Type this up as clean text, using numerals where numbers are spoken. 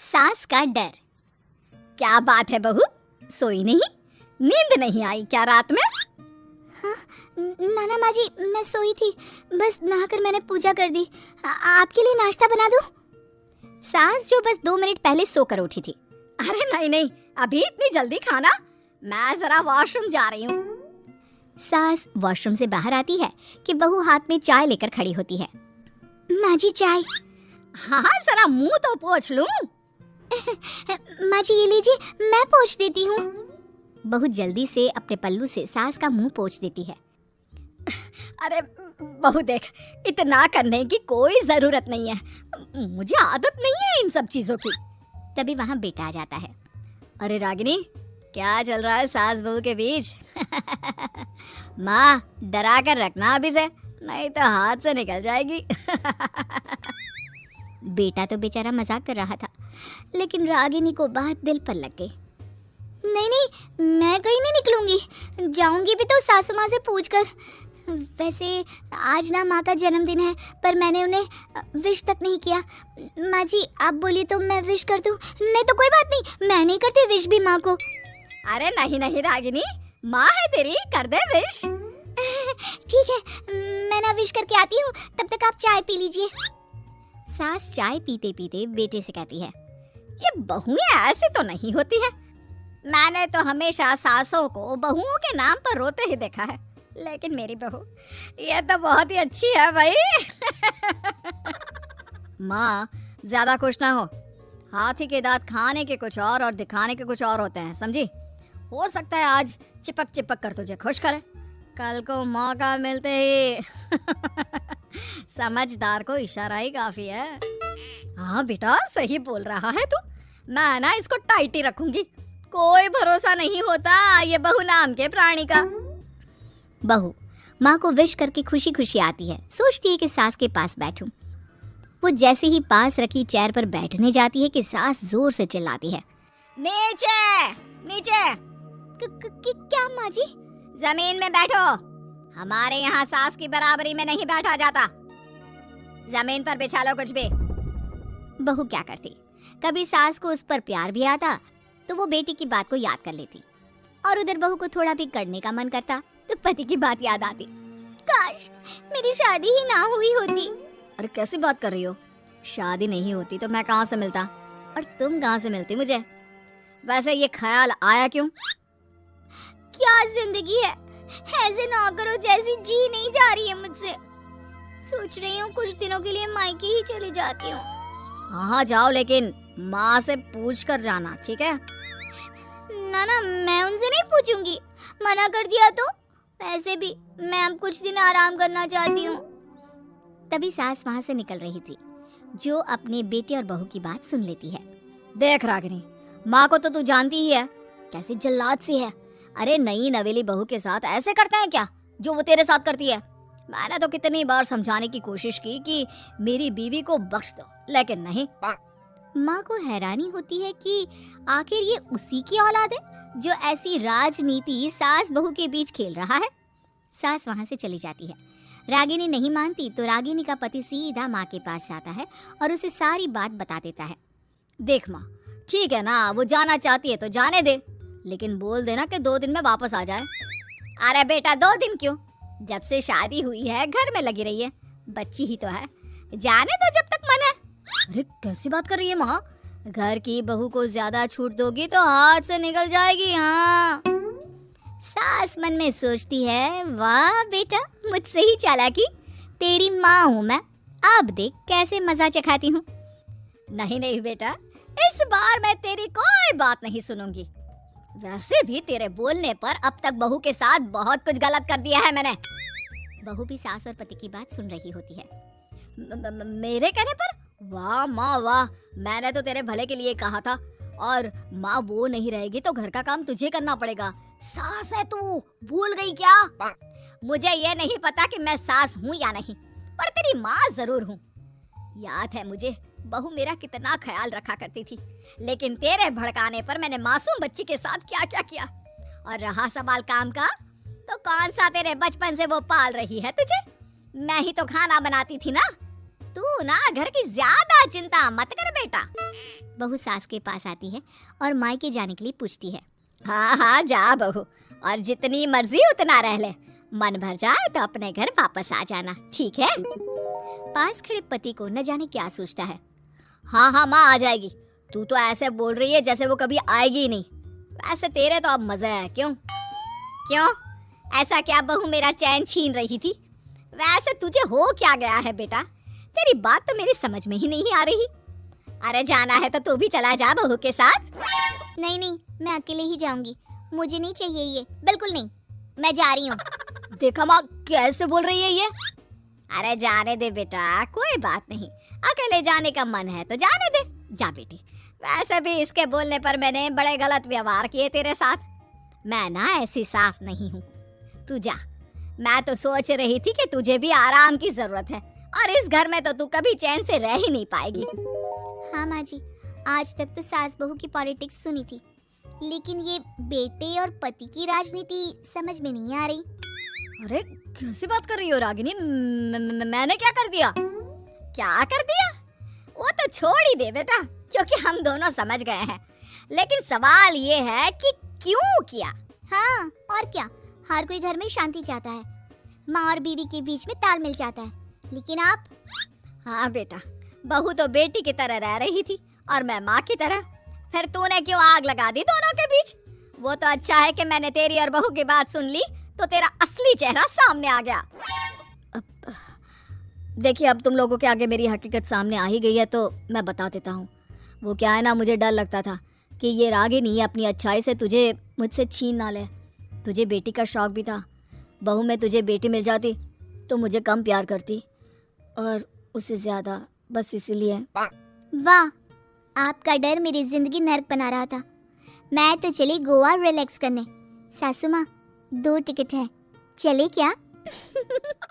सास का डर। क्या बात है बहू, सोई नहीं? नींद नहीं आई क्या रात में? हाँ, नाना माँ जी, मैं सोई थी, बस नहाकर मैंने पूजा कर दी। आपके लिए नाश्ता बना दूं? सास जो बस 2 मिनट पहले सोकर उठी थी। अरे नहीं नहीं, अभी इतनी जल्दी खाना? मैं जरा वॉशरूम जा रही हूँ। सास वॉशरूम से बाहर आती है कि बहू हाथ में चाय लेकर खड़ी होती है। माँ जी चाय। हाँ, जरा मुंह तो पोंछ लूं। माँ जी ये लीजिए, मैं पोंछ देती हूँ। बहू जल्दी से अपने पल्लू से सास का मुंह पोंछ देती है। अरे बहू देख, इतना करने की कोई जरूरत नहीं है, मुझे आदत नहीं है इन सब चीजों की। तभी वहाँ बेटा आ जाता है। अरे रागिनी, क्या चल रहा है सास बहू के बीच? माँ, डरा कर रखना अभी से, नहीं तो हाथ से निकल जाएगी। बेटा तो बेचारा मजाक कर रहा था, लेकिन रागिनी को बात दिल पर लग गई। नहीं नहीं, मैं कहीं नहीं निकलूंगी, जाऊंगी भी तो सासू माँ से पूछकर। वैसे आज ना माँ का जन्मदिन है, पर मैंने उन्हें विश तक नहीं किया। माँ जी आप बोलिए तो मैं विश कर दूं? नहीं तो कोई बात नहीं, मैं नहीं करती विश भी माँ को। अरे नहीं नहीं रागिनी, माँ है तेरी, कर दे विश। ठीक है, मैं ना विश करके आती हूँ, तब तक आप चाय पी लीजिए। सास चाय पीते पीते बेटे से कहती है, ये बहुएं ऐसे तो नहीं होती है। मैंने तो हमेशा सासों को बहुओं के नाम पर रोते ही देखा है, लेकिन मेरी बहू ये तो बहुत ही अच्छी है भाई। माँ, ज्यादा खुश ना हो। हाथी के दांत खाने के कुछ और दिखाने के कुछ और होते हैं, समझी? हो सकता है आज चिपक चिपक कर तुझे खुश करे, कल को मौका मिलते ही। समझदार को इशारा ही काफी है। हाँ बेटा, सही बोल रहा है तू। मैं ना इसको टाइट ही रखूंगी, कोई भरोसा नहीं होता ये बहू नाम के प्राणी का। बहू माँ को विश करके खुशी खुशी आती है, सोचती है कि सास के पास बैठूं। वो जैसे ही पास रखी चेयर पर बैठने जाती है कि सास जोर से चिल्लाती है, नीचे नीचे। क्या माँ जी? जमीन में बैठो, हमारे यहाँ सास की बराबरी में नहीं बैठा जाता। जमीन पर बिछा लो कुछ भी। बहू क्या करती, कभी सास को उस पर प्यार भी आता तो वो बेटी की बात को याद कर लेती, और उधर बहू को थोड़ा भी करने का मन करता तो पति की बात याद आती। काश मेरी शादी ही ना हुई होती। अरे कैसी बात कर रही हो? शादी नहीं होती तो मैं कहाँ से मिलता, और तुम कहाँ से मिलती मुझे? वैसे ये ख्याल आया क्यों? क्या जिंदगी है, ऐसे नौकरों जैसी जी नहीं जा रही है मुझसे। सोच रही हूँ कुछ दिनों के लिए मायके ही चली जाती हूँ। हाँ जाओ, लेकिन माँ से पूछ कर जाना, ठीक है? ना ना, मैं उनसे नहीं पूछूंगी, मना कर दिया तो। ऐसे भी मैं अब कुछ दिन आराम करना चाहती हूँ। तभी सास वहाँ से निकल रही थी, जो अपने बेटे और बहू की बात सुन लेती है। देख रागिनी, माँ को तो तू जानती ही है, कैसी जल्लाद सी है। अरे नई नवेली बहू के साथ ऐसे करते हैं क्या जो वो तेरे साथ करती है? मैंने तो कितनी बार समझाने की कोशिश की कि मेरी बीवी को बख्श दो, लेकिन नहीं। माँ को हैरानी होती है कि आखिर ये उसी की औलाद है जो ऐसी राजनीति सास बहू के बीच खेल रहा है। सास वहाँ से चली जाती है। रागिनी नहीं मानती तो रागिनी का पति सीधा माँ के पास जाता है और उसे सारी बात बता देता है। देख माँ, ठीक है ना, वो जाना चाहती है तो जाने दे, लेकिन बोल देना कि 2 दिन में वापस आ जाए। अरे बेटा 2 दिन क्यों, जब से शादी हुई है घर में लगी रही है, बच्ची ही तो है, जाने दो जब तक मन है। अरे कैसी बात कर रही है माँ, घर की बहू को ज्यादा छूट दोगी तो हाथ से निकल जाएगी। हाँ, सास मन में सोचती है, वाह बेटा मुझसे ही चालाकी, तेरी माँ हूँ मैं, अब देख कैसे मजा चखाती हूँ। नहीं नहीं बेटा, इस बार मैं तेरी कोई बात नहीं सुनूंगी। वैसे भी तेरे बोलने पर अब तक बहू के साथ बहुत कुछ गलत कर दिया है मैंने। बहू भी सास और पति की बात सुन रही होती है। मेरे कहने पर? वाह माँ वाह, मैंने तो तेरे भले के लिए कहा था, और माँ वो नहीं रहेगी तो घर का काम तुझे करना पड़ेगा। सास है तू, भूल गई क्या? मुझे ये नहीं पता कि मैं सास हूँ या नहीं, पर तेरी माँ जरूर हूँ। याद है मुझे बहू मेरा कितना ख्याल रखा करती थी, लेकिन तेरे भड़काने पर मैंने मासूम बच्ची के साथ क्या क्या किया। और रहा सवाल काम का, तो कौन सा तेरे बचपन से वो पाल रही है तुझे? मैं ही तो खाना बनाती थी ना। तू ना घर की ज्यादा चिंता मत कर बेटा। बहू सास के पास आती है और मायके जाने के लिए पूछती है। हाँ हाँ जा बहू, और जितनी मर्जी उतना रह ले, मन भर जाए तो अपने घर वापस आ जाना, ठीक है? पास खड़े पति को न जाने क्या सोचता है। हाँ हाँ माँ आ जाएगी, तू तो ऐसे बोल रही है जैसे वो कभी आएगी ही नहीं। वैसे तेरे तो अब मजे है। क्यों क्यों ऐसा क्या बहू मेरा चैन छीन रही थी? वैसे तुझे हो क्या गया है बेटा? तेरी बात तो मेरी समझ में ही नहीं आ रही। अरे जाना है तो तू भी चला जा बहू के साथ। नहीं नहीं, मैं अकेले ही जाऊंगी, मुझे नहीं चाहिए ये, बिल्कुल नहीं, मैं जा रही हूँ। देखा माँ कैसे बोल रही है ये। अरे जाने दे बेटा, कोई बात नहीं, अकेले जाने का मन है तो जाने दे, जा बेटी। वैसे भी इसके बोलने पर मैंने बड़े गलत व्यवहार किए तेरे साथ। मैं ना ऐसी सास नहीं हूँ, तू जा। मैं तो सोच रही थी कि तुझे भी आराम की जरूरत है, और इस घर में तो तू कभी चैन से रह ही नहीं पाएगी। हाँ माँ जी, आज तक तो सास बहू की पॉलिटिक्स सुनी थी, लेकिन ये बेटे और पति की राजनीति समझ में नहीं आ रही। अरे कैसी बात कर रही हो रागिनी? मैंने क्या कर दिया? क्या कर दिया? वो तो छोड़ ही दे बेटा, क्योंकि हम दोनों समझ गए हैं। लेकिन सवाल ये है कि क्यों किया? हाँ और क्या, हर कोई घर में शांति चाहता है, माँ और बीवी के बीच में तालमेल चाहता है, लेकिन आप? हाँ बेटा, बहू तो बेटी की तरह रह रही थी और मैं माँ की तरह। फिर तूने क्यों आग लगा दी दोनों के बीच? वो तो अच्छा है कि मैंने तेरी और बहू की बात सुन ली, तो तेरा असली चेहरा सामने आ गया। देखिए अब तुम लोगों के आगे मेरी हकीकत सामने आ ही गई है तो मैं बता देता हूँ। वो क्या है ना, मुझे डर लगता था कि ये रागिनी अपनी अच्छाई से तुझे मुझसे छीन ना ले। तुझे बेटी का शौक भी था, बहू में तुझे बेटी मिल जाती तो मुझे कम प्यार करती, और उससे ज्यादा, बस इसीलिए। वाह, आपका डर मेरी जिंदगी नर्क बना रहा था। मैं तो चली गोवा रिलैक्स करने। सासू माँ 2 टिकट है, चले क्या?